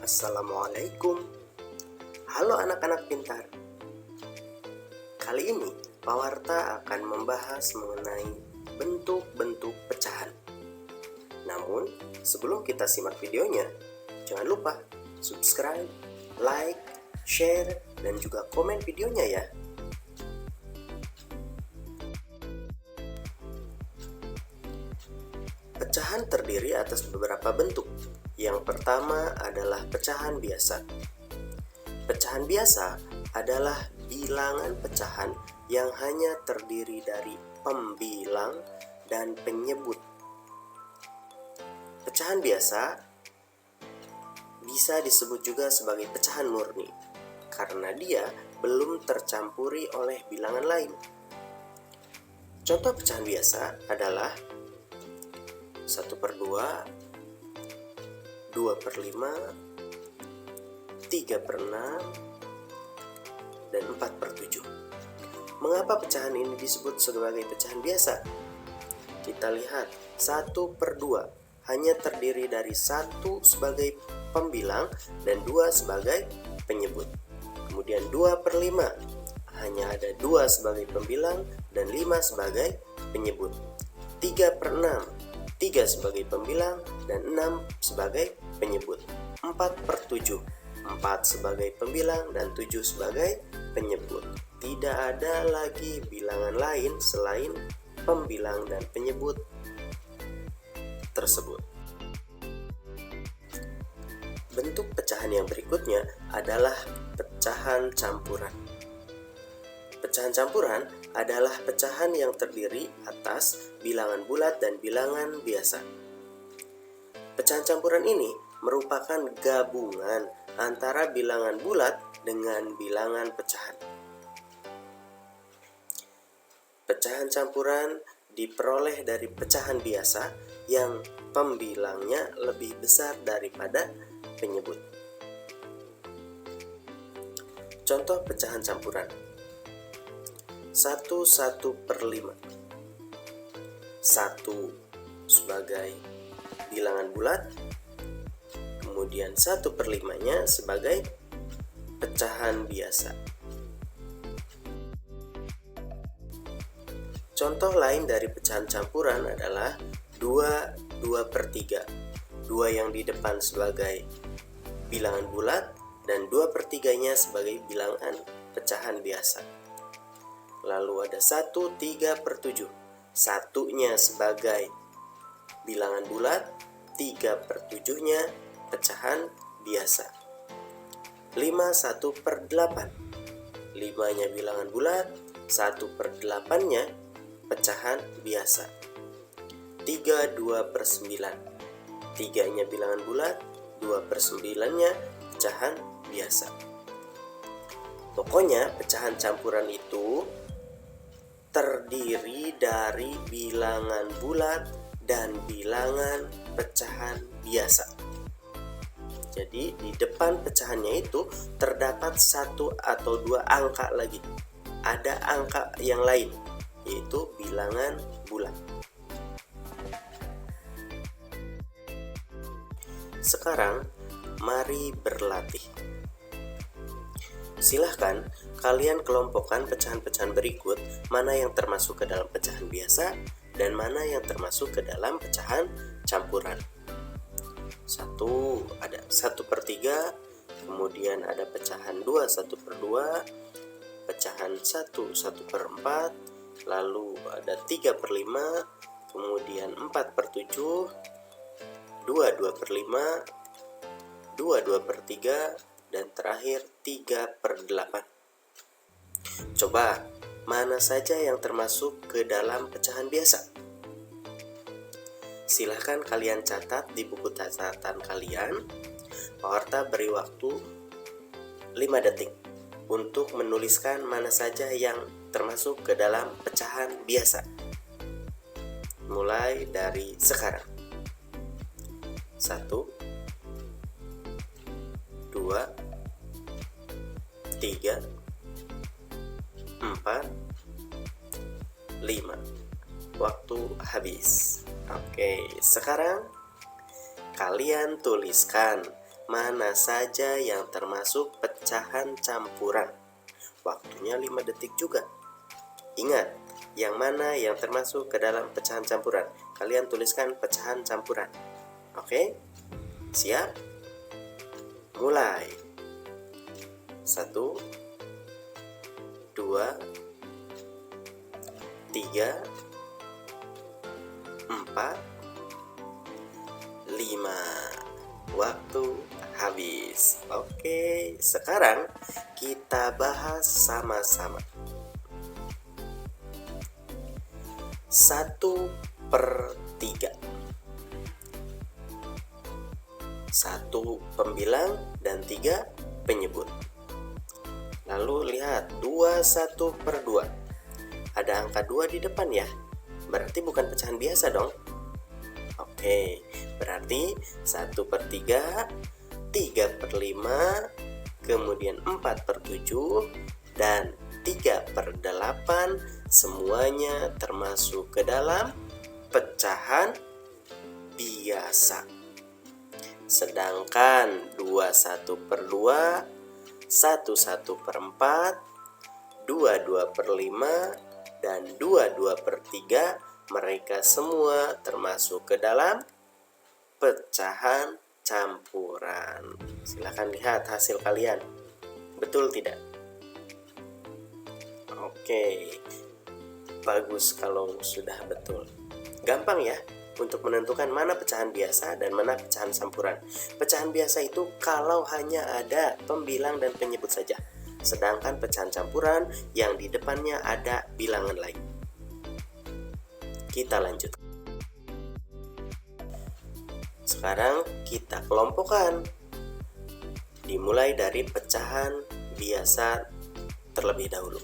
Assalamualaikum. Halo anak-anak pintar. Kali ini Pak Warta akan membahas mengenai bentuk-bentuk pecahan. Namun, sebelum kita simak videonya, jangan lupa subscribe, like, share, dan juga komen videonya ya. Pecahan terdiri atas beberapa bentuk. Yang pertama adalah pecahan biasa. Pecahan biasa adalah bilangan pecahan yang hanya terdiri dari pembilang dan penyebut. Pecahan biasa bisa disebut juga sebagai pecahan murni karena dia belum tercampuri oleh bilangan lain. Contoh pecahan biasa adalah 1/2, 2/5, 3/6, dan 4/7. Mengapa pecahan ini disebut sebagai pecahan biasa? Kita lihat, 1/2 hanya terdiri dari 1 sebagai pembilang dan 2 sebagai penyebut. Kemudian 2/5 hanya ada 2 sebagai pembilang dan 5 sebagai penyebut. 3/6 3 sebagai pembilang dan 6 sebagai penyebut. 4/7 4 sebagai pembilang dan 7 sebagai penyebut. Tidak ada lagi bilangan lain selain pembilang dan penyebut tersebut. Bentuk pecahan yang berikutnya adalah pecahan campuran. Pecahan campuran adalah pecahan yang terdiri atas bilangan bulat dan bilangan biasa. Pecahan campuran ini merupakan gabungan antara bilangan bulat dengan bilangan pecahan. Pecahan campuran diperoleh dari pecahan biasa yang pembilangnya lebih besar daripada penyebut. Contoh pecahan campuran: 1/5. 1 sebagai bilangan bulat, kemudian 1/5-nya sebagai pecahan biasa. Contoh lain dari pecahan campuran adalah 2/3. 2 yang di depan sebagai bilangan bulat dan 2/3-nya sebagai bilangan pecahan biasa. Lalu ada 1/3/7. 1-nya sebagai bilangan bulat, 3/7-nya pecahan biasa. 5/1/8. 5-nya bilangan bulat, 1/8-nya pecahan biasa. 3/2/9. 3-nya bilangan bulat, 2/9-nya pecahan biasa. Pokoknya pecahan campuran itu terdiri dari bilangan bulat dan bilangan pecahan biasa. Jadi di depan pecahannya itu terdapat 1 atau 2 angka lagi. Ada angka yang lain, yaitu bilangan bulat. Sekarang mari berlatih. Silahkan kalian kelompokkan pecahan-pecahan berikut, mana yang termasuk ke dalam pecahan biasa dan mana yang termasuk ke dalam pecahan campuran. Ada 1/3, kemudian ada pecahan 2 1/2, pecahan 1 1/4, lalu ada 3/5, kemudian 4/7, 2/5, 2/3, dan terakhir 3/8. Coba, mana saja yang termasuk ke dalam pecahan biasa? Silahkan kalian catat di buku catatan kalian. Pak Warta beri waktu 5 detik untuk menuliskan mana saja yang termasuk ke dalam pecahan biasa. Mulai dari sekarang. 1 2 3 4 5. Waktu habis. Oke, sekarang kalian tuliskan mana saja yang termasuk pecahan campuran. Waktunya 5 detik juga. Ingat, yang mana yang termasuk ke dalam pecahan campuran. Kalian tuliskan pecahan campuran. Oke? Siap? Mulai. 1, 2, 3, 4, 5. Waktu habis. Oke, sekarang kita bahas sama-sama. 1/3. 1 pembilang dan 3 penyebut. Lalu lihat 21/2. Ada angka 2 di depan ya. Berarti bukan pecahan biasa dong. Oke, berarti 1/3, 3/5, kemudian 4/7, dan 3/8 semuanya termasuk ke dalam pecahan biasa. Sedangkan 21/2, 1/4, 22/5, dan 22/3 mereka semua termasuk ke dalam pecahan campuran. Silahkan lihat hasil kalian. Betul tidak? Oke, bagus kalau sudah betul. Gampang ya untuk menentukan mana pecahan biasa dan mana pecahan campuran. Pecahan biasa itu kalau hanya ada pembilang dan penyebut saja. Sedangkan pecahan campuran yang di depannya ada bilangan lain. Kita lanjut. Sekarang kita kelompokkan. Dimulai dari pecahan biasa terlebih dahulu.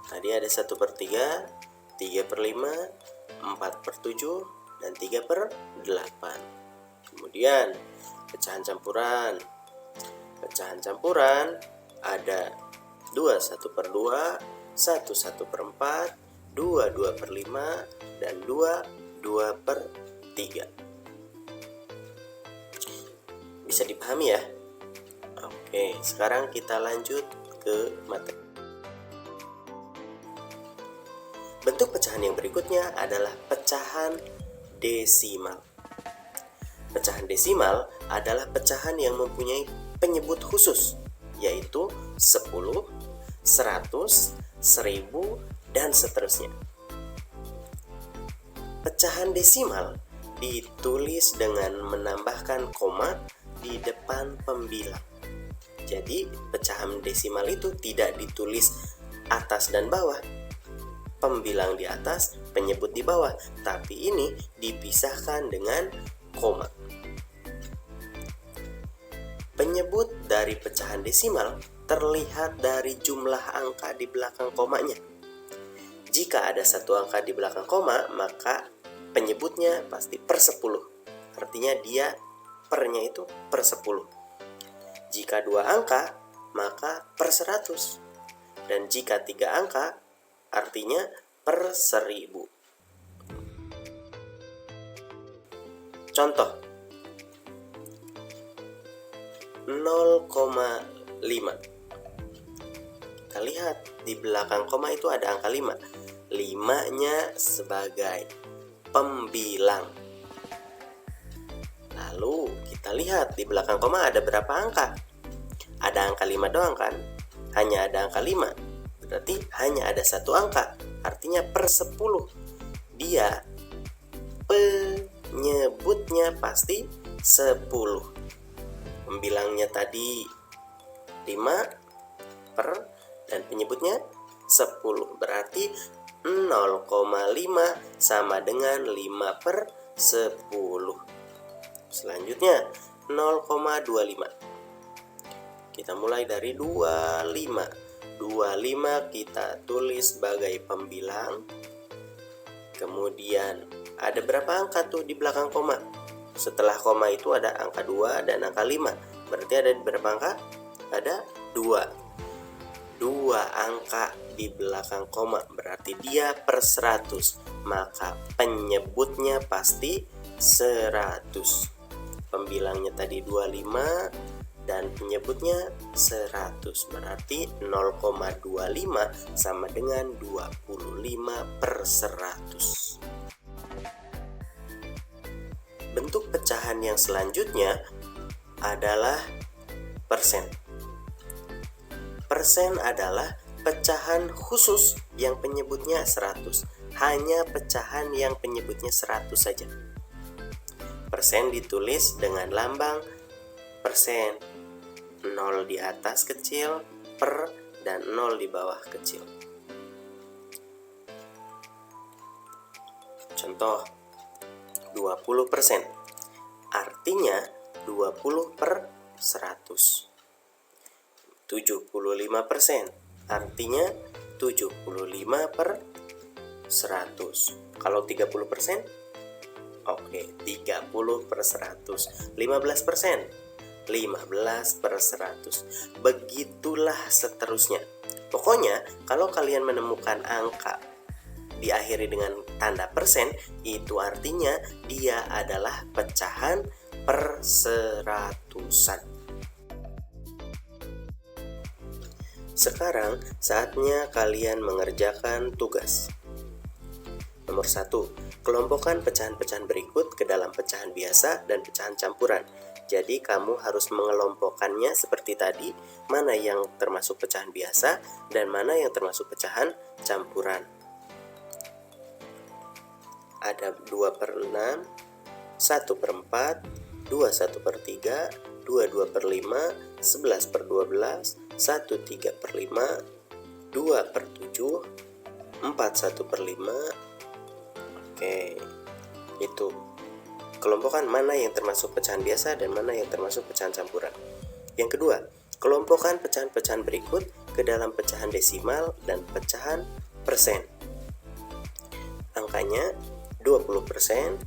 Tadi ada 1/3, 3/5, 4/7, dan 3/8. Kemudian pecahan campuran. Pecahan campuran ada 21/2, 1/4, 22/5, dan 22/3. Bisa dipahami ya? Oke, sekarang kita lanjut ke materi. Bentuk pecahan yang berikutnya adalah pecahan desimal. Pecahan desimal adalah pecahan yang mempunyai penyebut khusus, yaitu 10, 100, 1000, dan seterusnya. Pecahan desimal ditulis dengan menambahkan koma di depan pembilang. Jadi, pecahan desimal itu tidak ditulis atas dan bawah, pembilang di atas, penyebut di bawah, tapi ini dipisahkan dengan koma. Penyebut dari pecahan desimal terlihat dari jumlah angka di belakang komanya. Jika ada satu angka di belakang koma, maka penyebutnya pasti per 10. Artinya dia pernya itu per 10. Jika 2 angka, maka per 100. Dan jika 3 angka, artinya per 1000. Contoh 0,5. Kita lihat di belakang koma itu ada angka 5. 5-nya sebagai pembilang. Lalu kita lihat di belakang koma ada berapa angka? Ada angka 5 doang kan? Hanya ada angka 5. Berarti hanya ada satu angka, artinya per 10. Dia penyebutnya pasti 10. Pembilangnya tadi 5 per dan penyebutnya 10. Berarti 0,5 sama dengan 5 per 10. Selanjutnya 0,25. Kita mulai dari 25. 25 kita tulis sebagai pembilang. Kemudian ada berapa angka tuh di belakang koma? Setelah koma itu ada angka 2 dan angka 5. Berarti ada berapa angka? Ada 2. 2 angka di belakang koma, berarti dia per 100. Maka penyebutnya pasti 100. pembilangnya tadi 25 dan penyebutnya 100. Berarti 0,25 sama dengan 25/100. Bentuk pecahan yang selanjutnya adalah persen. Persen adalah pecahan khusus yang penyebutnya 100. Hanya pecahan yang penyebutnya 100 saja. Persen ditulis dengan lambang persen. 0 di atas kecil, per, dan 0 di bawah kecil. Contoh, 20%. Artinya 20/100. 75%. Artinya 75/100. Kalau 30%? Oke, 30/100. 15%? 15/100. Begitulah seterusnya. Pokoknya, kalau kalian menemukan angka diakhiri dengan tanda persen, itu artinya dia adalah pecahan perseratusan. Sekarang saatnya kalian mengerjakan tugas. Nomor 1, kelompokkan pecahan-pecahan berikut ke dalam pecahan biasa dan pecahan campuran. Jadi kamu harus mengelompokkannya seperti tadi, mana yang termasuk pecahan biasa dan mana yang termasuk pecahan campuran. Ada 2/6, 1/4, 2/1/3, 2/2/5, 11/12, 1/3/5, 2/7, 4/1/5. Oke, itu. Kelompokkan mana yang termasuk pecahan biasa dan mana yang termasuk pecahan campuran. Yang kedua, kelompokkan pecahan-pecahan berikut ke dalam pecahan desimal dan pecahan persen. Angkanya 20%,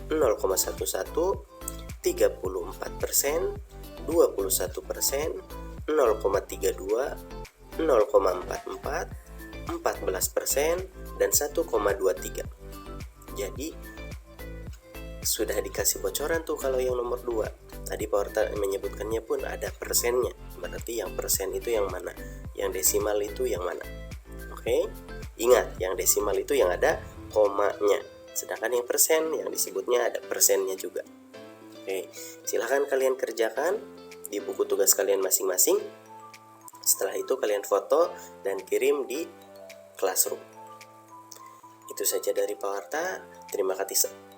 0,11, 34%, 21%, 0,32, 0,44, 14%, dan 1,23. Jadi sudah dikasih bocoran tuh kalau yang nomor 2. Tadi Pak Horta menyebutkannya pun ada persennya. Berarti yang persen itu yang mana? Yang desimal itu yang mana? Oke. Ingat, yang desimal itu yang ada komanya. Sedangkan yang persen yang disebutnya ada persennya juga. Oke. Silahkan kalian kerjakan di buku tugas kalian masing-masing. Setelah itu kalian foto dan kirim di Classroom. Itu saja dari Pak Horta.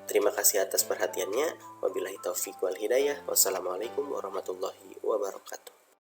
Terima kasih atas perhatiannya. Wabillahi taufiq wal hidayah. Wassalamualaikum warahmatullahi wabarakatuh.